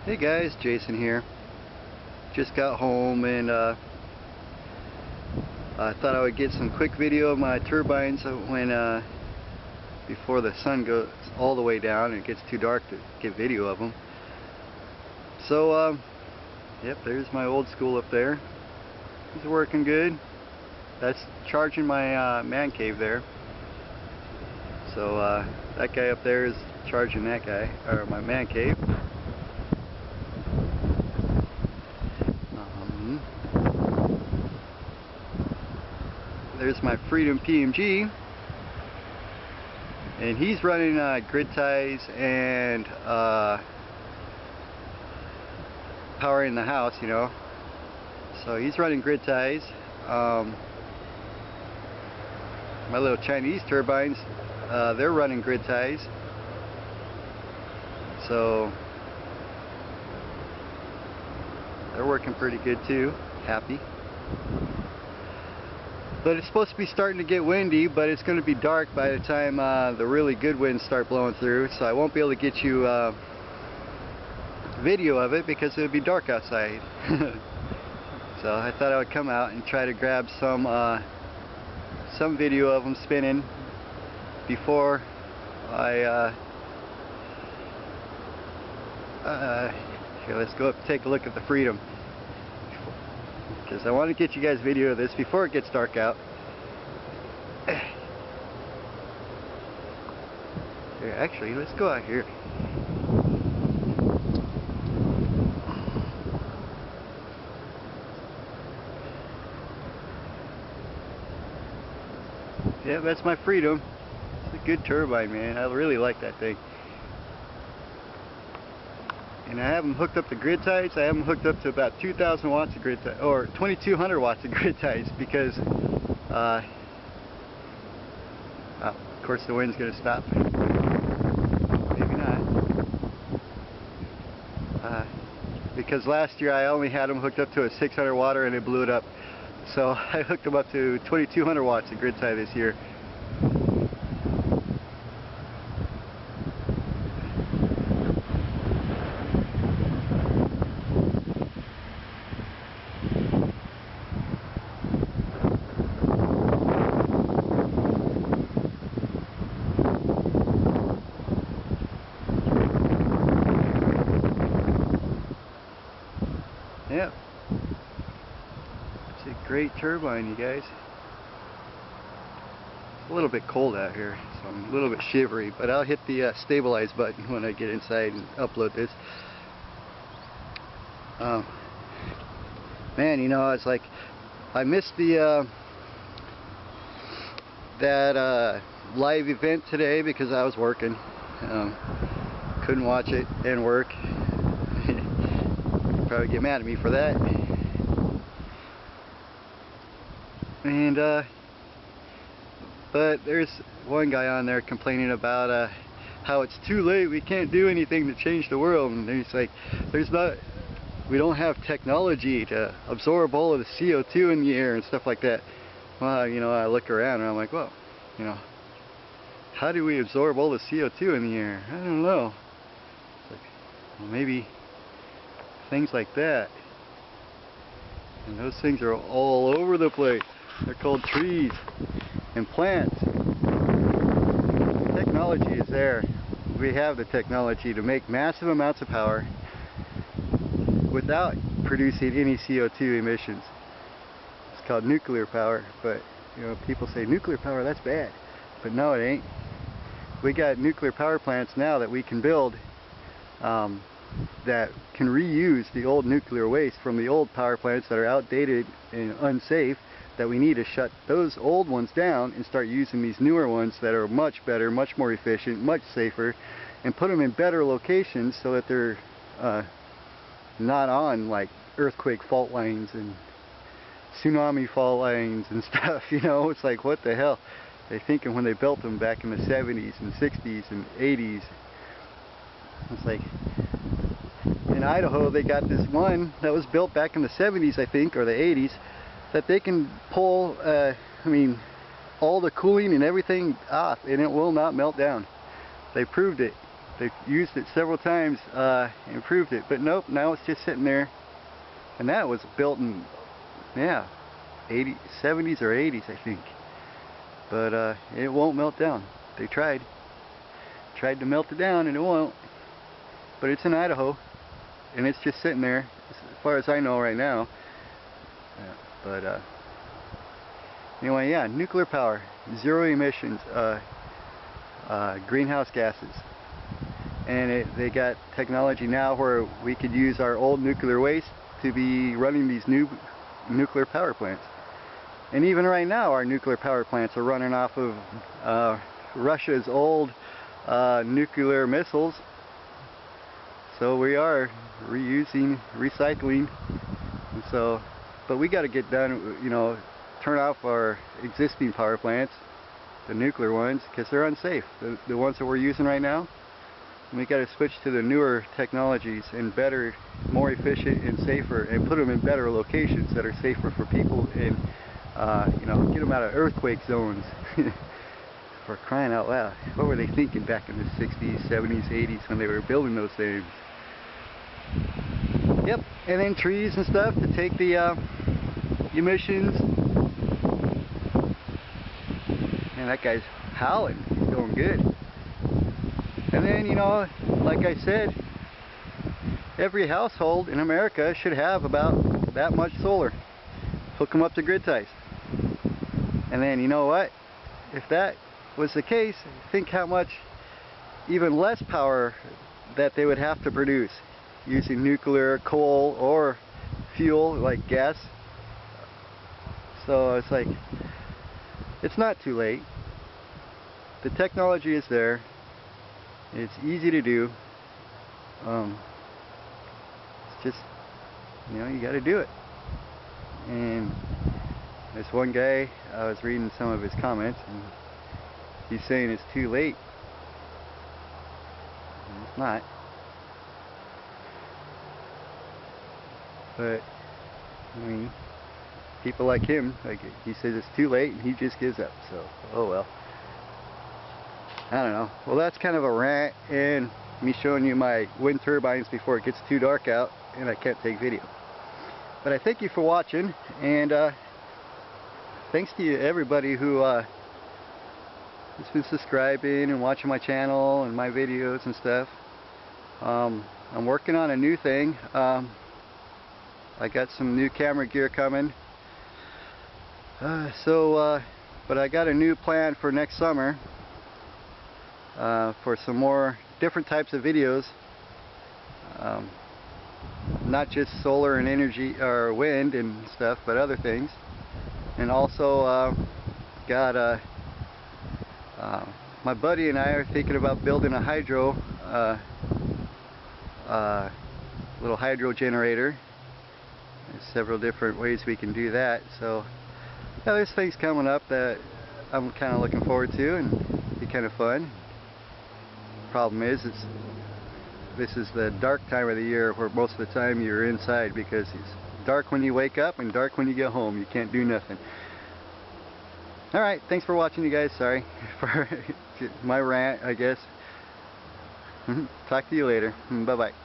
Hey guys, Jason here. Just got home and I thought I would get some quick video of my turbines when before the sun goes all the way down and it gets too dark to get video of them. So yep, there's my old school up there. It's working good. That's charging my man cave there. So that guy up there is charging that guy, or my man cave. There's my Freedom PMG, and he's running grid ties and powering the house, you know. So he's running grid ties. My little Chinese turbines, they're running grid ties. So they're working pretty good too. Happy. But it's supposed to be starting to get windy, but it's going to be dark by the time the really good winds start blowing through, so I won't be able to get you video of it because it would be dark outside. So I thought I would come out and try to grab some video of them spinning before I here, let's go up and take a look at the Freedom, because I want to get you guys video of this before it gets dark out. Here, actually, let's go out here. Yeah, that's my Freedom. It's a good turbine, man. I really like that thing. And I have them hooked up to grid ties. I have them hooked up to about 2,000 watts of grid ties, or 2,200 watts of grid ties, because of course the wind's going to stop. Maybe not. Because last year I only had them hooked up to a 600 watter and it blew it up. So I hooked them up to 2,200 watts of grid tie this year. Yeah, it's a great turbine, you guys. It's a little bit cold out here, so I'm a little bit shivery, but I'll hit the stabilize button when I get inside and upload this. Man, you know, it's like I missed the that live event today because I was working. Couldn't watch it and work. Probably get mad at me for that. And but there's one guy on there complaining about how it's too late, we can't do anything to change the world, and he's like, we don't have technology to absorb all of the CO2 in the air and stuff like that. Well, you know, I look around and I'm like, well, you know, how do we absorb all the CO2 in the air? I don't know. It's like, well, maybe things like that, and those things are all over the place. They're called trees and plants. Technology is there. We have the technology to make massive amounts of power without producing any CO2 emissions. It's called nuclear power, but you know, people say nuclear power, that's bad, but no, it ain't. We got nuclear power plants now that we can build that can reuse the old nuclear waste from the old power plants that are outdated and unsafe, that we need to shut those old ones down and start using these newer ones that are much better, much more efficient, much safer, and put them in better locations so that they're not on like earthquake fault lines and tsunami fault lines and stuff, you know. It's like, what the hell? They thinking when they built them back in the 70s and 60s and 80s. It's like, in Idaho they got this one that was built back in the 70s, I think, or the 80s, that they can pull I mean, all the cooling and everything off and it will not melt down. They proved it. They've used it several times, improved it, but nope, now it's just sitting there. And that was built in, yeah, 70s or 80s, I think. But it won't melt down. They tried to melt it down and it won't. But it's in Idaho, and it's just sitting there, as far as I know right now. But anyway, yeah, nuclear power, zero emissions, greenhouse gases. And they got technology now where we could use our old nuclear waste to be running these new nuclear power plants. And even right now our nuclear power plants are running off of Russia's old nuclear missiles. So we are reusing, recycling. And so, but we got to get done, you know, turn off our existing power plants, the nuclear ones, because they're unsafe. The ones that we're using right now. We got to switch to the newer technologies and better, more efficient and safer, and put them in better locations that are safer for people, and you know, get them out of earthquake zones. For crying out loud, what were they thinking back in the 60s, 70s, 80s when they were building those things? Yep, and then trees and stuff to take the emissions. Man, that guy's howling. He's going good. And then, you know, like I said, every household in America should have about that much solar. Hook them up to grid ties. And then, you know what? If that was the case, think how much even less power that they would have to produce using nuclear, coal, or fuel like gas. So it's like, it's not too late. The technology is there. It's easy to do. It's just, you know, you got to do it. And this one guy, I was reading some of his comments, and he's saying it's too late. And it's not. But I mean, people like him, like he says it's too late, and he just gives up. So, oh well. I don't know. Well, that's kind of a rant and me showing you my wind turbines before it gets too dark out and I can't take video. But I thank you for watching, and thanks to you, everybody who has been subscribing and watching my channel and my videos and stuff. I'm working on a new thing. I got some new camera gear coming. But I got a new plan for next summer. For some more different types of videos, not just solar and energy or wind and stuff, but other things. And also got my buddy and I are thinking about building a little hydro generator. There's several different ways we can do that. So yeah, there's things coming up that I'm kind of looking forward to, and be kind of fun. Problem is, this is the dark time of the year where most of the time you're inside, because it's dark when you wake up and dark when you get home. You can't do nothing. Alright, thanks for watching, you guys. Sorry for my rant, I guess. Talk to you later. Bye bye.